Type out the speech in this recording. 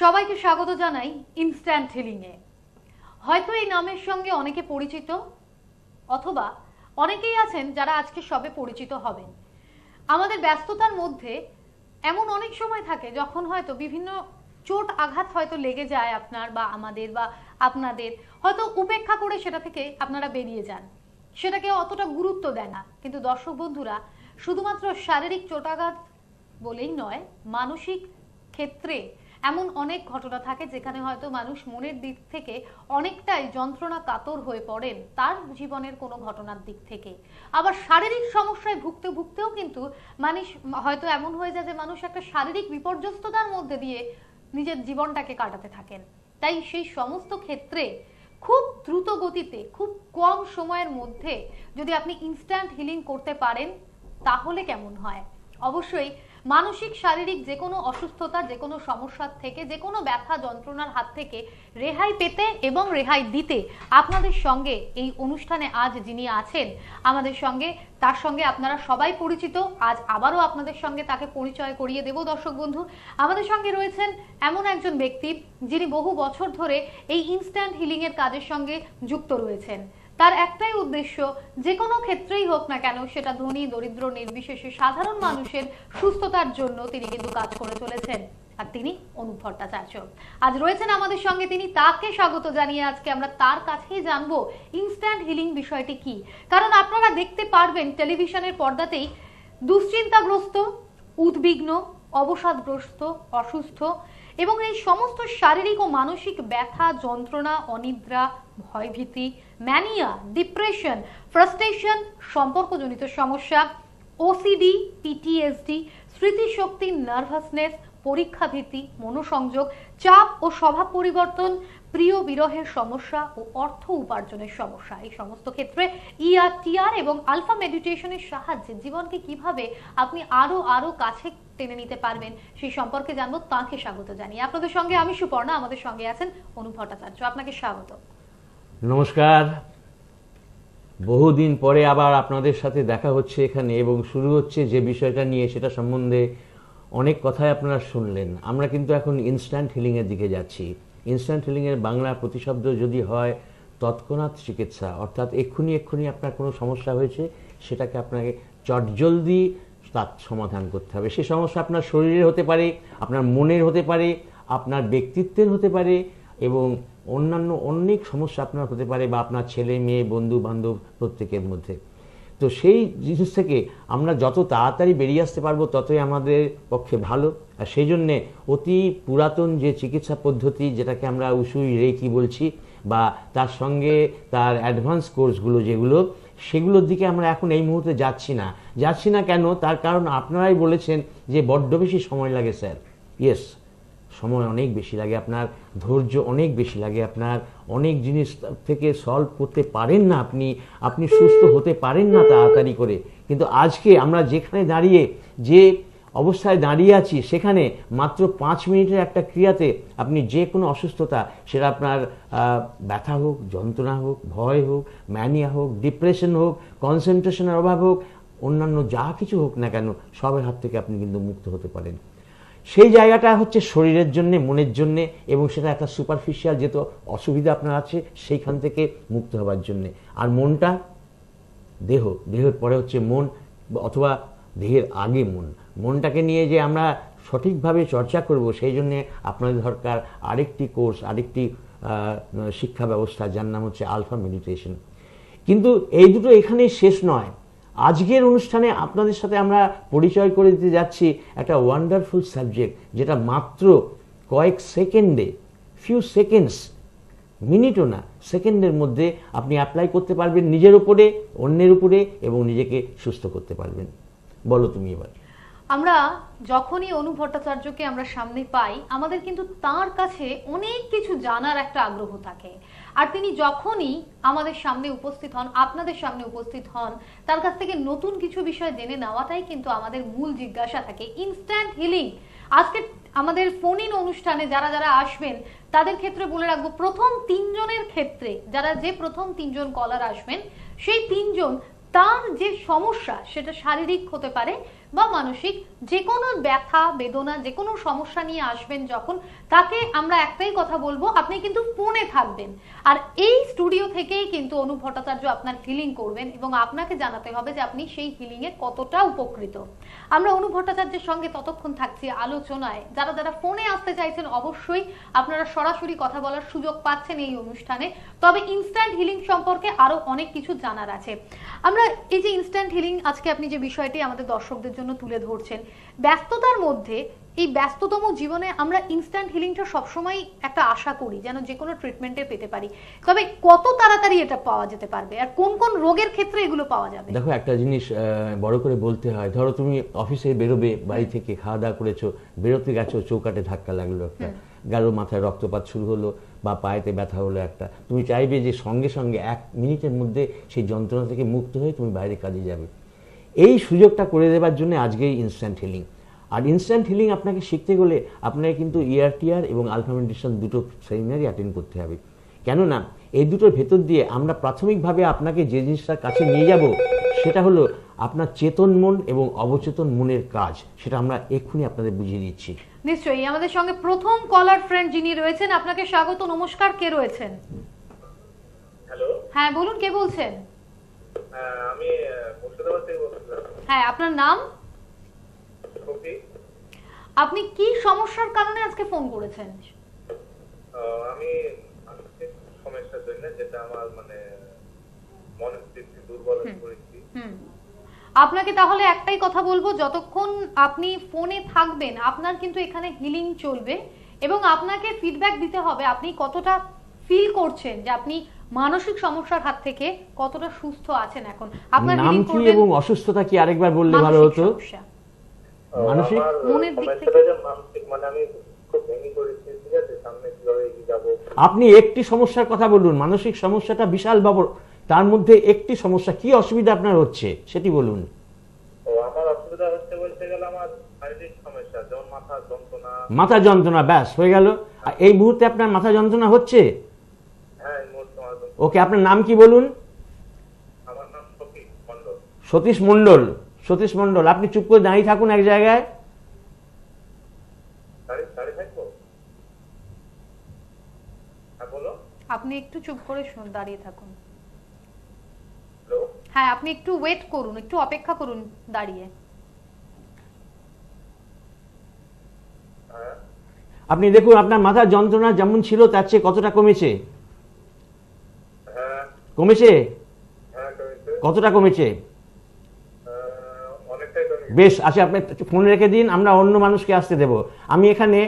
সবাইকে স্বাগত জানাই ইনস্ট্যান্ট হিলিং এ। হয়তো এই নামের সঙ্গে অনেকে পরিচিত, অথবা অনেকেই আছেন যারা আজকে সবে পরিচিত হবেন। আমাদের ব্যস্ততার মধ্যে এমন অনেক সময় থাকে যখন হয়তো বিভিন্ন চোট আঘাত হয়তো লেগে যায় আপনার বা আমাদের বা আপনাদের, হয়তো উপেক্ষা করে সেটা থেকে আপনারা বেরিয়ে যান, সেটাকে অতটা গুরুত্ব দেন না। কিন্তু দর্শক বন্ধুরা, শুধুমাত্র শারীরিক চোটাঘাত বলেই নয়, মানসিক ক্ষেত্রে এমন অনেক ঘটনা থাকে যেখানে হয়তো মানুষ মনের দিক থেকে অনেকটাই যন্ত্রণা কাতর হয়ে পড়েন তার জীবনের কোনো ঘটনার দিক থেকে। আবার শারীরিক সমস্যায় ভুগতে ভুগতেও কিন্তু মানুষ হয়তো এমন হয়ে যায় যে মানুষ একটা শারীরিক বিপর্যস্ততার মধ্যে দিয়ে নিজের জীবনটাকে কাটাতে থাকেন। তাই সেই সমস্ত ক্ষেত্রে খুব দ্রুত গতিতে, খুব কম সময়ের মধ্যে যদি আপনি ইনস্ট্যান্ট হিলিং করতে পারেন তাহলে কেমন হয়? অবশ্যই মানসিক শারীরিক যে কোনো অসুস্থতা, যে কোনো সমস্যার থেকে, যে কোনো ব্যথা যন্ত্রণার হাত থেকে রেহাই পেতে এবং রেহাই দিতে আপনাদের সঙ্গে এই অনুষ্ঠানে আজ যিনি আছেন আমাদের সঙ্গে, তার সঙ্গে আপনারা সবাই পরিচিত। আজ আবারও আপনাদের সঙ্গে তাকে পরিচয় করিয়ে দেব। দর্শক বন্ধু, আমাদের সঙ্গে রয়েছেন এমন একজন ব্যক্তি যিনি বহু বছর ধরে এই ইনস্ট্যান্ট হিলিং এর কাজের সঙ্গে যুক্ত রয়েছেন। তার একটাই উদ্দেশ্য, যে কোনো ক্ষেত্রেই হোক না কেন, সেটা ধনী দরিদ্র নির্বিশেষে সাধারণ মানুষের সুস্থতার জন্য তিনি কিন্তু কাজ করে চলেছেন। আর তিনি অনুপ ভট্টাচার্য আজ রয়েছেন আমাদের সঙ্গে। তিনি তাকে স্বাগত জানিয়ে আজকে আমরা তার কাছেই জানবো ইনস্ট্যান্ট হিলিং বিষয়টি কি। কারণ আপনারা দেখতে পারবেন টেলিভিশনের পর্দাতেই দুশ্চিন্তাগ্রস্ত, উদ্বিগ্ন, অবসাদগ্রস্ত, অসুস্থ এবং এই সমস্ত শারীরিক ও মানসিক ব্যথা, যন্ত্রণা, অনিদ্রা, ভয়ভীতি, ম্যানিয়া, ডিপ্রেশন, ফ্রাস্ট্রেশন, সম্পর্কজনিত সমস্যা, ওসিডি, পিটিএসডি, স্মৃতিশক্তি, নার্ভাসনেস, পরীক্ষা ভীতি, মনোসংযোগ, চাপ ও স্বভাব পরিবর্তন, প্রিয় বিরহের সমস্যা ও অর্থ উপার্জনের সমস্যা, এই সমস্ত ক্ষেত্রে ERTR এবং আলফা মেডিটেশনের সাহায্যে জীবনকে কিভাবে আপনি আরো আরো কাছে টেনে নিতে পারবেন সেই সম্পর্কে জানবো। তাকে স্বাগত জানিয়ে আপনাদের সঙ্গে আমি সুপর্ণা, আমাদের সঙ্গে আছেন অনুপ ভট্টাচার্য। আপনাকে স্বাগত। নমস্কার। বহুদিন পরে আবার আপনাদের সাথে দেখা হচ্ছে এখানে এবং শুরু হচ্ছে যে বিষয়টা নিয়ে, সেটা সম্বন্ধে অনেক কথাই আপনারা শুনলেন। আমরা কিন্তু এখন ইনস্ট্যান্ট হিলিংয়ের দিকে যাচ্ছি। ইনস্ট্যান্ট হিলিংয়ের বাংলা প্রতিশব্দ যদি হয় তৎক্ষণাৎ চিকিৎসা, অর্থাৎ এক্ষুনি আপনার কোনো সমস্যা হয়েছে, সেটাকে আপনাকে চটজলদি তার সমাধান করতে হবে। সে সমস্যা আপনার শরীরের হতে পারে, আপনার মনের হতে পারে, আপনার ব্যক্তিত্বের হতে পারে এবং অন্যান্য অনেক সমস্যা আপনার হতে পারে, বা আপনার ছেলে মেয়ে, বন্ধু বান্ধব প্রত্যেকের মধ্যে। তো সেই জিনিস থেকে আমরা যত তাড়াতাড়ি বেরিয়ে আসতে পারবো ততই আমাদের পক্ষে ভালো। আর সেই জন্যে অতি পুরাতন যে চিকিৎসা পদ্ধতি, যেটাকে আমরা উসুই রেকি বলছি, বা তার সঙ্গে তার অ্যাডভান্স কোর্সগুলো যেগুলো, সেগুলোর দিকে আমরা এখন এই মুহূর্তে যাচ্ছি না। কেন? তার কারণ আপনারাই বলেছেন যে বড্ড বেশি সময় লাগে স্যার। ইয়েস, সময় অনেক বেশি লাগে, আপনার ধৈর্য অনেক বেশি লাগে, আপনার অনেক জিনিস থেকে সলভ করতে পারেন না, আপনি সুস্থ হতে পারেন না তাড়াতাড়ি করে। কিন্তু আজকে আমরা যেখানে দাঁড়িয়ে, যে অবস্থায় দাঁড়িয়ে আছি, সেখানে মাত্র 5 মিনিটের একটা ক্রিয়াতে আপনি যে কোনো অসুস্থতা, সেটা আপনার ব্যথা হোক, যন্ত্রণা হোক, ভয় হোক, ম্যানিয়া হোক, ডিপ্রেশন হোক, কনসেন্ট্রেশনের অভাব হোক, অন্যান্য যা কিছু হোক না কেন, সবের হাত থেকে আপনি কিন্তু মুক্ত হতে পারেন। সেই জায়গাটা হচ্ছে শরীরের জন্যে, মনের জন্যে, এবং সেটা একটা সুপারফিশিয়াল যেহেতু অসুবিধা আপনার আছে সেইখান থেকে মুক্ত হবার জন্যে। আর মনটা, দেহের পরে হচ্ছে মন, অথবা দেহের আগে মনটাকে নিয়ে যে আমরা সঠিকভাবে চর্চা করব, সেই জন্যে আপনাদের দরকার আরেকটি কোর্স, আরেকটি শিক্ষা ব্যবস্থা, যার নাম হচ্ছে আলফা মেডিটেশন। কিন্তু এই দুটো এখানেই শেষ নয়। আজকের অনুষ্ঠানে আপনাদের সাথে আমরা পরিচয় করে দিতে যাচ্ছি একটা ওয়ান্ডারফুল সাবজেক্ট, যেটা মাত্র কয়েক সেকেন্ডে, ফিউ সেকেন্ডস, মিনিটও না, সেকেন্ডের মধ্যে আপনি অ্যাপ্লাই করতে পারবেন নিজের উপরে, অন্যের উপরে, এবং নিজেকে সুস্থ করতে পারবেন। বলো তুমি এবার। আমরা যখনই অনুপ ভট্টাচার্যকে আমরা সামনে পাই, আমাদের কিন্তু তার কাছে অনেক কিছু জানার একটা আগ্রহ থাকে। আর তিনি যখনই আমাদের সামনে উপস্থিত হন, আপনাদের সামনে উপস্থিত হন, তার কাছ থেকে নতুন কিছু বিষয় জেনে নেওয়াটাই কিন্তু আমাদের মূল জিজ্ঞাসা থাকে। ইনস্ট্যান্ট হিলিং আজকে আমাদের ফোন ইন অনুষ্ঠানে যারা যারা আসবেন তাদের ক্ষেত্রে বলে রাখবো, প্রথম 3 জনের ক্ষেত্রে, প্রথম 3 জন কলার আসবেন, সেই 3 জন তার যে সমস্যা সেটা শারীরিক হতে পারে বা মানসিক, যে কোনো ব্যথা বেদনা যে কোনো সমস্যা নিয়ে আসবেন যখন, তাকে আমরা একটাই কথা বলবো, আপনি কিন্তু ফোনে থাকবেন আর এই স্টুডিও থেকেই কিন্তু অনুপ ভট্টাচার্য আপনার হিলিং করবেন এবং আপনাকে জানাতে হবে যে আপনি সেই হিলিং এ কতটা উপকৃত। আমরা অনুপ ভট্টাচার্যের সঙ্গে ততক্ষণ থাকছি আলোচনায়। যারা যারা ফোনে আসতে চাইছেন অবশ্যই আপনারা সরাসরি কথা বলার সুযোগ পাচ্ছেন এই অনুষ্ঠানে। তবে ইনস্ট্যান্ট হিলিং সম্পর্কে আরো অনেক কিছু জানার আছে। আমরা এই যে ইনস্ট্যান্ট হিলিং, আজকে আপনি যে বিষয়টি আমাদের দর্শকদের জন্য তুলে ধরছেন, ব্যস্ততার মধ্যে এই ব্যস্ততম জীবনে আমরা ইনস্ট্যান্ট হিলিংটা সবসময় একটা আশা করি যেন যে কোনো ট্রিটমেন্টে পেতে পারি, তবে কত তাড়াতাড়ি এটা পাওয়া যেতে পারবে আর কোন কোন রোগের ক্ষেত্রে এগুলো পাওয়া যাবে? দেখো, একটা জিনিস বড় করে বলতে হয়। ধরো তুমি অফিসে বেরোবে, বাড়ি থেকে খাওয়া দাওয়া করেছো, বেরোতে গেছো, চৌকাটে ধাক্কা লাগলো একটা, গাঢ় মাথায় রক্তপাত শুরু হলো বা পায়েতে ব্যথা হলো একটা, তুমি চাইবে যে সঙ্গে সঙ্গে 1 মিনিটের মধ্যে সেই যন্ত্রণা থেকে মুক্ত হয়ে তুমি বাইরে কাজে যাবে। এই সুযোগটা করে দেওয়ার জন্য আজকেই ইনস্ট্যান্ট হিলিং। আর ইনস্ট্যান্ট হিলিং আপনাকে শিখতে গেলে আপনাকে কিন্তু ERTR এবং আলফা মেডিটেশন দুটো সেমিনারই অ্যাটেন্ড করতে হবে। কেননা এই দুটোর ভেতর দিয়ে আমরা প্রাথমিকভাবে আপনাকে যে জিনিসটার কাছে নিয়ে যাব সেটা হলো আপনার চেতন মন এবং অবচেতন মনের কাজ। সেটা আমরা এক্ষুনি আপনাদের বুঝিয়ে দিচ্ছি। নিশ্চয়ই। আমাদের সঙ্গে প্রথম কলার ফ্রেন্ড যিনি রয়েছেন, আপনাকে স্বাগত, নমস্কার। কে রয়েছেন? হ্যালো। হ্যাঁ বলুন, কে বলছেন? আমি মুর্শিদাবাদ থেকে বলছিলাম। হ্যাঁ, আপনার নাম? শফিক। আপনি কি সমস্যার কারণে আজকে ফোন করেছেন? আমি মানসিক সমস্যার জন্য, যেটা আমার মানে মানসিক দুর্বল হয়ে পড়েছি। আপনাকে তাহলে একটাই কথা বলবো, যতক্ষণ আপনি ফোনে থাকবেন আপনার কিন্তু এখানে হিলিং চলবে এবং আপনাকে ফিডব্যাক দিতে হবে আপনি কতটা ফিল করছেন, যে আপনি মানসিক সমস্যার হাত থেকে কতটা সুস্থ আছেন এখন। আপনার নাম হিলিং কি করবেন। এবং অসুস্থতা কি আরেকবার বললে ভালো হতো। মানসিক মনের দিক থেকে সমস্যাটা যে মানসিক, মানে আমি খুব ভেঙে পড়েছি, ঠিক আছে, সামনে কিভাবে এগিয়ে যাবো। আপনি একটি সমস্যার কথা বলুন। মানসিক সমস্যাটা বিশাল বড়, তার মধ্যে একটি সমস্যা, কি অসুবিধা আপনার হচ্ছে সেটি বলুন। আমার অসুবিধা হচ্ছে বলতে গেলে আমার শারীরিক সমস্যা, যেমন মাথা যন্ত্রণা। মাথা যন্ত্রণা, ব্যাস হয়ে গেল। আর এই মুহূর্তে আপনার মাথা যন্ত্রণা হচ্ছে? হ্যাঁ, এই মুহূর্তে আমার ওকে, আপনার নাম কি বলুন? আমার নাম সতীশ মন্ডল। সতীশ মন্ডল। সতীশ মন্ডল, আপনি চুপ করে দাঁড়িয়ে থাকুন এক জায়গায়। দাঁড়িয়ে থাকবো? হ্যাঁ বলো। আপনি একটু চুপ করে দাঁড়িয়ে থাকুন। হ্যালো। হ্যাঁ, আপনি একটু ওয়েট করুন, একটু অপেক্ষা করুন দাঁড়িয়ে। হ্যাঁ। আপনি দেখুন আপনার মাথার যন্ত্রণা যেমন ছিল তার চেয়ে কতটা কমেছে? হ্যাঁ। কমেছে? হ্যাঁ, কমেছে। কতটা কমেছে? অনেকটাই কমেছে। বেশ, আচ্ছা আপনি ফোন রেখে দিন, আমরা অন্য মানুষকে আসতে দেব। আমি এখানে